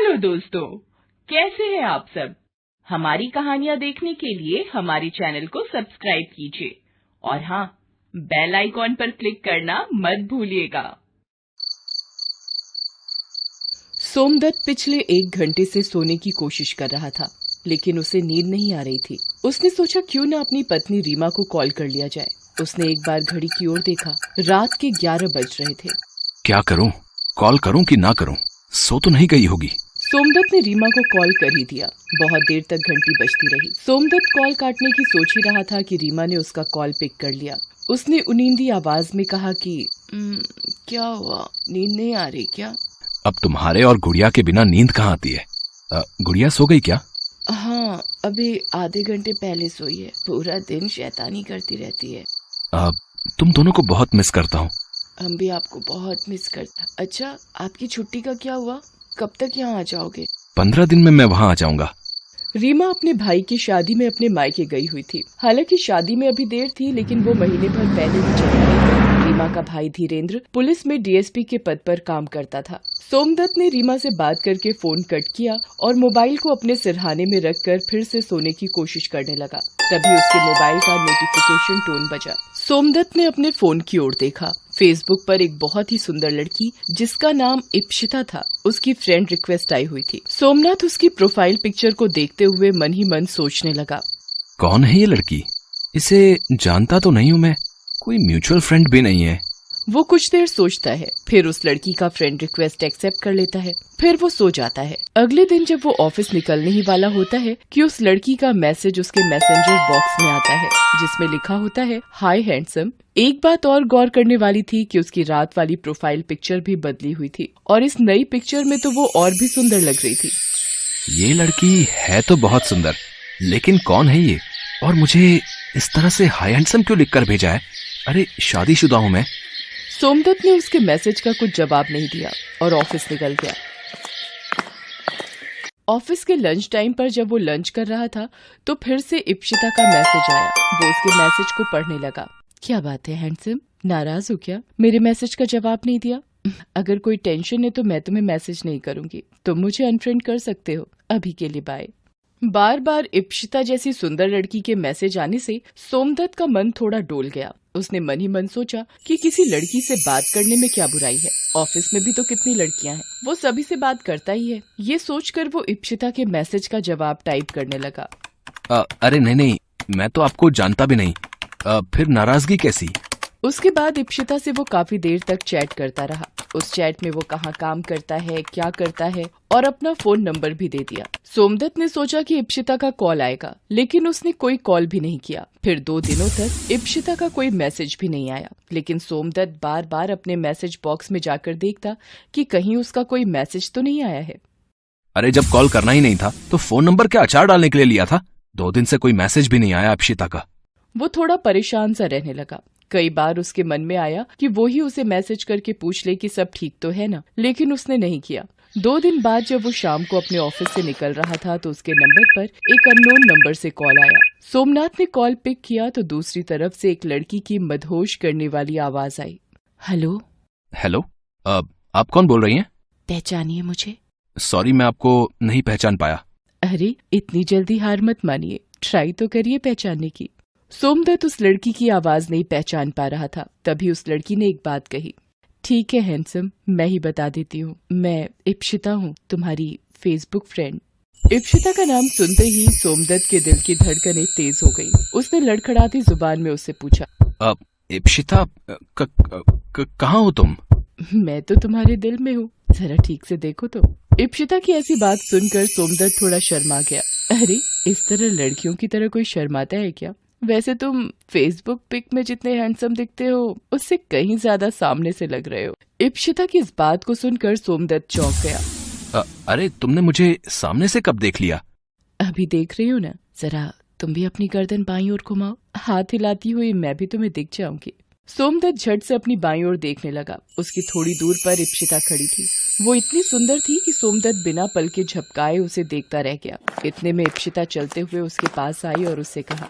Hello दोस्तों, कैसे हैं आप सब। हमारी कहानियाँ देखने के लिए हमारे चैनल को सब्सक्राइब कीजिए और हाँ, बेल आइकॉन पर क्लिक करना मत भूलिएगा। सोमदत्त पिछले 1 घंटे से सोने की कोशिश कर रहा था, लेकिन उसे नींद नहीं आ रही थी। उसने सोचा क्यों न अपनी पत्नी रीमा को कॉल कर लिया जाए। उसने एक बार घड़ी की ओर देखा। रात के 11 बज रहे थे। क्या करूं? कॉल करूं कि ना करूं? सो तो नहीं गई होगी। सोमदत्त ने रीमा को कॉल कर ही दिया। बहुत देर तक घंटी बजती रही। सोमदत्त कॉल काटने की सोच ही रहा था कि रीमा ने उसका कॉल पिक कर लिया। उसने उनींदी आवाज में कहा कि क्या हुआ, नींद नहीं आ रही क्या? अब तुम्हारे और गुड़िया के बिना नींद कहाँ आती है? गुड़िया सो गई क्या? हाँ, अभी आधे घंटे पहले सोई है। पूरा दिन शैतानी करती रहती है। तुम दोनों को बहुत मिस करता हूँ। हम भी आपको बहुत मिस करते। अच्छा, आपकी छुट्टी का क्या हुआ? कब तक यहाँ आ जाओगे? 15 दिन में मैं वहाँ आ जाऊंगा। रीमा अपने भाई की शादी में अपने मायके गई हुई थी। हालांकि शादी में अभी देर थी, लेकिन वो महीने भर पहले ही चली गई थी। रीमा का भाई धीरेन्द्र पुलिस में डीएसपी के पद पर काम करता था। सोमदत्त ने रीमा से बात करके फोन कट किया और मोबाइल को अपने सिरहाने में रखकर फिर से सोने की कोशिश करने लगा। तभी उसके मोबाइल का नोटिफिकेशन टोन बजा। सोमदत्त ने अपने फोन की ओर देखा। फेसबुक पर एक बहुत ही सुंदर लड़की जिसका नाम इप्शिता था, उसकी फ्रेंड रिक्वेस्ट आई हुई थी। सोमनाथ उसकी प्रोफाइल पिक्चर को देखते हुए मन ही मन सोचने लगा, कौन है ये लड़की? इसे जानता तो नहीं हूँ मैं। कोई म्यूचुअल फ्रेंड भी नहीं है। वो कुछ देर सोचता है, फिर उस लड़की का फ्रेंड रिक्वेस्ट एक्सेप्ट कर लेता है। फिर वो सो जाता है। अगले दिन जब वो ऑफिस निकलने ही वाला होता है कि उस लड़की का मैसेज उसके मैसेंजर बॉक्स में आता है, जिसमें लिखा होता है, हाय हैंडसम। एक बात और गौर करने वाली थी कि उसकी रात वाली प्रोफाइल पिक्चर भी बदली हुई थी और इस नई पिक्चर में तो वो और भी सुंदर लग रही थी। ये लड़की है तो बहुत सुंदर, लेकिन कौन है ये? और मुझे इस तरह से हाय हैंडसम क्यों लिखकर भेजा है? अरे शादीशुदा हूँ मैं। सोमदत्त ने उसके मैसेज का कुछ जवाब नहीं दिया और ऑफिस निकल गया। ऑफिस के लंच टाइम पर जब वो लंच कर रहा था तो फिर से इप्शिता का मैसेज आया। वो उसके मैसेज को पढ़ने लगा। क्या बात है हैंडसम, नाराज हो क्या? मेरे मैसेज का जवाब नहीं दिया? अगर कोई टेंशन है तो मैं तुम्हें मैसेज नहीं करूंगी। तुम मुझे अनफ्रेंड कर सकते हो। अभी के लिए बाय। बार बार इप्शिता जैसी सुंदर लड़की के मैसेज आने से सोमदत्त का मन थोड़ा डोल गया। उसने मन ही मन सोचा कि किसी लड़की से बात करने में क्या बुराई है। ऑफिस में भी तो कितनी लड़कियां हैं, वो सभी से बात करता ही है। ये सोचकर वो इप्शिता के मैसेज का जवाब टाइप करने लगा। अरे नहीं, मैं तो आपको जानता भी नहीं। फिर नाराजगी कैसी? उसके बाद इप्शिता से वो काफी देर तक चैट करता रहा। उस चैट में वो कहाँ काम करता है, क्या करता है और अपना फोन नंबर भी दे दिया। सोमदत्त ने सोचा कि इप्शिता का कॉल आएगा, लेकिन उसने कोई कॉल भी नहीं किया। फिर 2 दिनों तक इप्शिता का कोई मैसेज भी नहीं आया, लेकिन सोमदत्त बार बार अपने मैसेज बॉक्स में जाकर देखता कि कहीं उसका कोई मैसेज तो नहीं आया है। अरे जब कॉल करना ही नहीं था तो फोन नंबर क्या अचार डालने के लिए लिया था? 2 दिन से कोई मैसेज भी नहीं आया इप्शिता का। वो थोड़ा परेशान सा रहने लगा। कई बार उसके मन में आया कि वो ही उसे मैसेज करके पूछ ले कि सब ठीक तो है ना, लेकिन उसने नहीं किया। 2 दिन बाद जब वो शाम को अपने ऑफिस से निकल रहा था तो उसके नंबर पर एक अननोन नंबर से कॉल आया। सोमनाथ ने कॉल पिक किया तो दूसरी तरफ से एक लड़की की मदहोश करने वाली आवाज आई। हेलो। हेलो, आप कौन बोल रही हैं? पहचानिए मुझे। सॉरी, मैं आपको नहीं पहचान पाया। अरे इतनी जल्दी हार मत मानिए, ट्राई तो करिए पहचानने की। सोमदत्त उस लड़की की आवाज नहीं पहचान पा रहा था। तभी उस लड़की ने एक बात कही। ठीक है हैंडसम, मैं ही बता देती हूँ। मैं इप्शिता हूँ, तुम्हारी फेसबुक फ्रेंड। इप्शिता का नाम सुनते ही सोमदत्त के दिल की धड़कनें तेज हो गई। उसने लड़खड़ाती जुबान में उससे पूछा, इप्शिता, कहाँ हो तुम? मैं तो तुम्हारे दिल में हूँ, जरा ठीक से देखो तो। इप्शिता की ऐसी बात सुनकर सोमदत्त थोड़ा शर्मा गया। अरे इस तरह लड़कियों की तरह कोई शर्माता है क्या? वैसे तुम फेसबुक पिक में जितने हैंडसम दिखते हो उससे कहीं ज्यादा सामने से लग रहे हो। इप्शिता की इस बात को सुनकर सोमदत्त चौंक गया। अरे तुमने मुझे सामने से कब देख लिया? अभी देख रही हो ना, जरा तुम भी अपनी गर्दन बाईं ओर घुमाओ। हाथ हिलाती हुई मैं भी तुम्हें दिख जाऊंगी। सोमदत्त झट से अपनी बाईं ओर देखने लगा। उसकी थोड़ी दूर पर इप्शिता खड़ी थी। वो इतनी सुंदर थी कि सोमदत्त बिना पल के झपकाए उसे देखता रह गया। इतने में इप्शिता चलते हुए उसके पास आई और उससे कहा,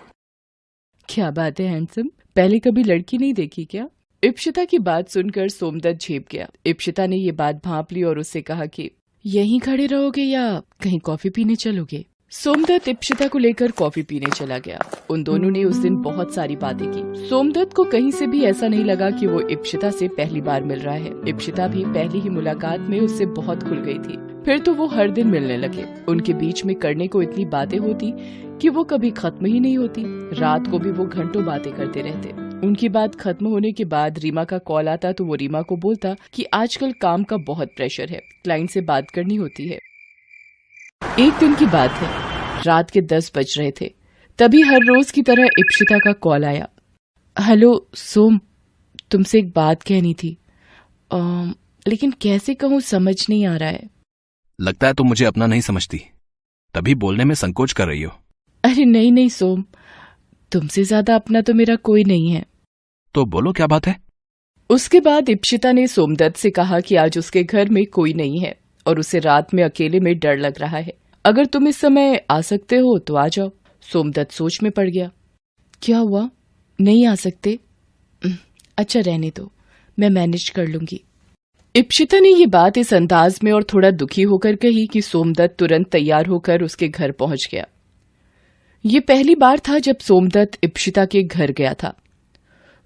क्या बात है हैंडसम, पहले कभी लड़की नहीं देखी क्या? इप्शिता की बात सुनकर सोमदत्त झेप गया। इप्शिता ने ये बात भांप ली और उससे कहा कि यहीं खड़े रहोगे या कहीं कॉफी पीने चलोगे? सोमदत्त इप्शिता को लेकर कॉफी पीने चला गया। उन दोनों ने उस दिन बहुत सारी बातें की। सोमदत्त को कहीं से भी ऐसा नहीं लगा कि वो इप्शिता से पहली बार मिल रहा है। इप्शिता भी पहली ही मुलाकात में उससे बहुत खुल गई थी। फिर तो वो हर दिन मिलने लगे। उनके बीच में करने को इतनी बातें होती कि वो कभी खत्म ही नहीं होती। रात को भी वो घंटों बातें करते रहते। उनकी बात खत्म होने के बाद रीमा का कॉल आता तो वो रीमा को बोलता कि आजकल काम का बहुत प्रेशर है, क्लाइंट से बात करनी होती है। एक दिन की बात है, रात के 10 बज रहे थे। तभी हर रोज की तरह इप्शिता का कॉल आया। हेलो सोम, तुमसे एक बात कहनी थी, लेकिन कैसे कहूँ समझ नहीं आ रहा है। लगता है तुम मुझे अपना नहीं समझती, तभी बोलने में संकोच कर रही हो। अरे नहीं नहीं सोम, तुमसे ज्यादा अपना तो मेरा कोई नहीं है। तो बोलो क्या बात है। उसके बाद इप्शिता ने सोमदत्त से कहा कि आज उसके घर में कोई नहीं है और उसे रात में अकेले में डर लग रहा है। अगर तुम इस समय आ सकते हो तो आ जाओ। सोमदत्त सोच में पड़ गया। क्या हुआ, नहीं आ सकते? अच्छा रहने दो, मैं मैनेज कर लूंगी। इप्शिता ने ये बात इस अंदाज में और थोड़ा दुखी होकर कही कि सोमदत्त तुरंत तैयार होकर उसके घर पहुंच गया। ये पहली बार था जब सोमदत्त इप्शिता के घर गया था।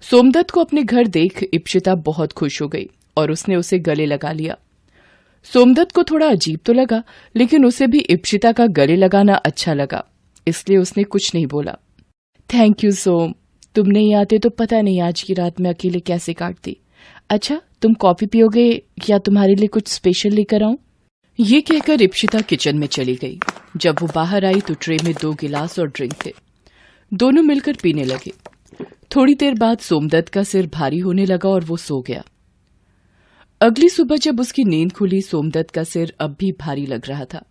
सोमदत्त को अपने घर देख इप्शिता बहुत खुश हो गई और उसने उसे गले लगा लिया। सोमदत्त को थोड़ा अजीब तो लगा, लेकिन उसे भी इप्शिता का गले लगाना अच्छा लगा, इसलिए उसने कुछ नहीं बोला। थैंक यू सोम, तुम नहीं आते तो पता नहीं आज की रात में अकेले कैसे काटती। अच्छा, तुम कॉफी पियोगे या तुम्हारे लिए कुछ स्पेशल लेकर आऊं? ये कहकर इप्शिता किचन में चली गई। जब वो बाहर आई तो ट्रे में 2 गिलास और ड्रिंक थे। दोनों मिलकर पीने लगे। थोड़ी देर बाद सोमदत्त का सिर भारी होने लगा और वो सो गया। अगली सुबह जब उसकी नींद खुली, सोमदत्त का सिर अब भी भारी लग रहा था।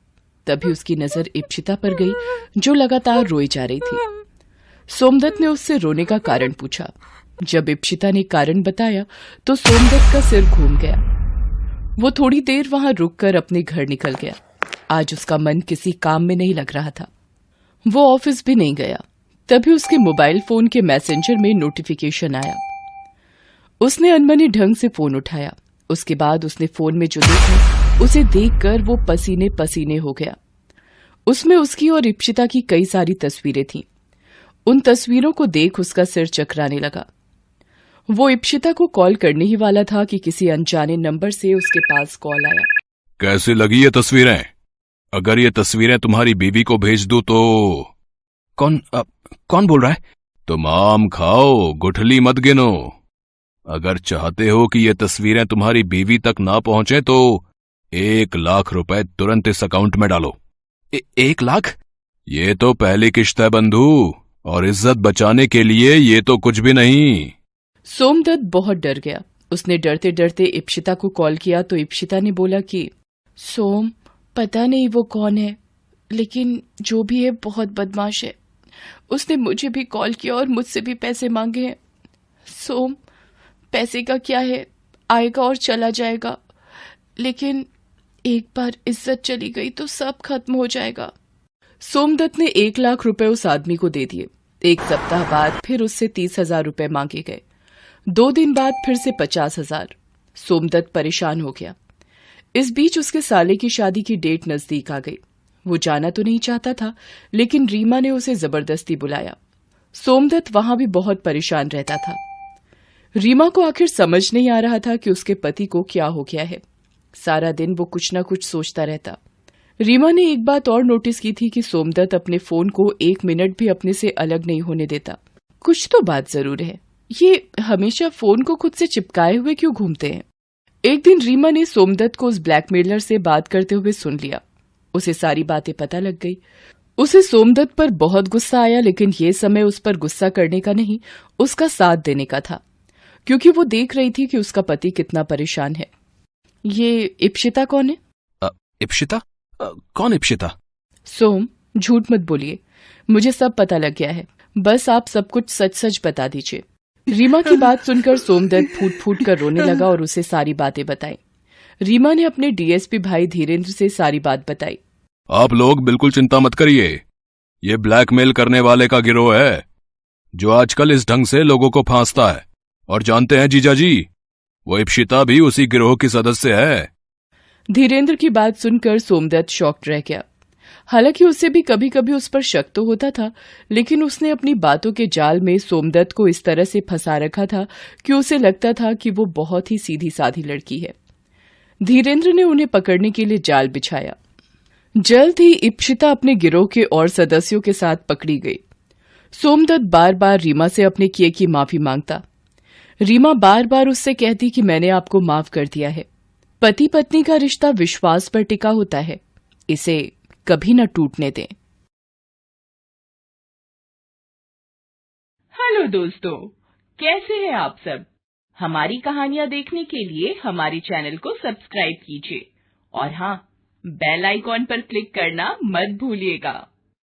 तभी उसकी नजर इप्शिता पर गई, जो लगातार रोई जा रही थी। सोमदत्त ने उससे रोने का कारण पूछा। जब इप्शिता ने कारण बताया तो सोमदत्त का सिर घूम गया। वो थोड़ी देर वहां रुककर अपने घर निकल गया। आज उसका मन किसी काम में नहीं लग रहा था। वो ऑफिस भी नहीं गया। तभी उसके मोबाइल फोन के मैसेंजर में नोटिफिकेशन आया। उसने अनमने ढंग से फोन उठाया। उसके बाद उसने फोन में जो देखा उसे देखकर वो पसीने पसीने हो गया। उसमें उसकी और इप्शिता की कई सारी तस्वीरें थीं। उन तस्वीरों को देख उसका सिर चकराने लगा। वो इप्शिता को कॉल करने ही वाला था कि किसी अनजाने नंबर से उसके पास कॉल आया। कैसी लगी ये तस्वीरें? अगर ये तस्वीरें तुम्हारी बीवी को भेज दूं तो? कौन बोल रहा है? तुम आम खाओ, गुठली मत गिनो। अगर चाहते हो कि ये तस्वीरें तुम्हारी बीवी तक ना पहुंचे तो 1 लाख रुपए तुरंत इस अकाउंट में डालो। 1 लाख? ये तो पहली किश्त है बंधु, और इज्जत बचाने के लिए ये तो कुछ भी नहीं। सोमदत्त बहुत डर गया। उसने डरते डरते इप्शिता को कॉल किया तो इप्शिता ने बोला कि सोम, पता नहीं वो कौन है, लेकिन जो भी है बहुत बदमाश है। उसने मुझे भी कॉल किया और मुझसे भी पैसे मांगे हैं। सोम, पैसे का क्या है, आएगा और चला जाएगा, लेकिन एक बार इज्जत चली गई तो सब खत्म हो जाएगा। सोमदत्त ने 1 लाख रुपए उस आदमी को दे दिए। 1 सप्ताह बाद फिर उससे 30,000 रुपए मांगे गए। 2 दिन बाद फिर से 50,000। सोमदत्त परेशान हो गया। इस बीच उसके साले की शादी की डेट नजदीक आ गई। वो जाना तो नहीं चाहता था, लेकिन रीमा ने उसे जबरदस्ती बुलाया। सोमदत्त वहां भी बहुत परेशान रहता था। रीमा को आखिर समझ नहीं आ रहा था कि उसके पति को क्या हो गया है। सारा दिन वो कुछ न कुछ सोचता रहता। रीमा ने एक बात और नोटिस की थी कि सोमदत्त अपने फोन को 1 मिनट भी अपने से अलग नहीं होने देता। कुछ तो बात जरूर है, ये हमेशा फोन को खुद से चिपकाए हुए क्यों घूमते हैं। एक दिन रीमा ने सोमदत्त को उस ब्लैकमेलर से बात करते हुए सुन लिया। उसे सारी बातें पता लग गई। उसे सोमदत्त पर बहुत गुस्सा आया, लेकिन ये समय उस पर गुस्सा करने का नहीं, उसका साथ देने का था, क्योंकि वो देख रही थी कि उसका पति कितना परेशान है। ये इप्शिता कौन है? इप्शिता? कौन इप्शिता? सोम, झूठ मत बोलिए, मुझे सब पता लग गया है। बस आप सब कुछ सच सच बता दीजिए। रीमा की बात सुनकर सोमदत्त फूट फूट कर रोने लगा और उसे सारी बातें बताई। रीमा ने अपने डीएसपी भाई धीरेन्द्र से सारी बात बताई। आप लोग बिल्कुल चिंता मत करिए, ये ब्लैकमेल करने वाले का गिरोह है जो आजकल इस ढंग से लोगों को फांसता है। और जानते हैं जीजाजी, वो इप्शिता भी उसी गिरोह की सदस्य है। धीरेन्द्र की बात सुनकर सोमदत्त शॉक्ड रह गया। हालांकि उसे भी कभी कभी उस पर शक तो होता था, लेकिन उसने अपनी बातों के जाल में सोमदत्त को इस तरह से फंसा रखा था कि उसे लगता था कि वो बहुत ही सीधी साधी लड़की है। धीरेन्द्र ने उन्हें पकड़ने के लिए जाल बिछाया। जल्द ही इप्शिता अपने गिरोह के और सदस्यों के साथ पकड़ी गई। सोमदत्त बार बार रीमा से अपने किए की माफी मांगता। रीमा बार बार उससे कहती कि मैंने आपको माफ कर दिया है। पति पत्नी का रिश्ता विश्वास पर टिका होता है, इसे कभी न टूटने दें। हेलो दोस्तों, कैसे हैं आप सब? हमारी कहानियां देखने के लिए हमारे चैनल को सब्सक्राइब कीजिए और हाँ, बेल आइकॉन पर क्लिक करना मत भूलिएगा।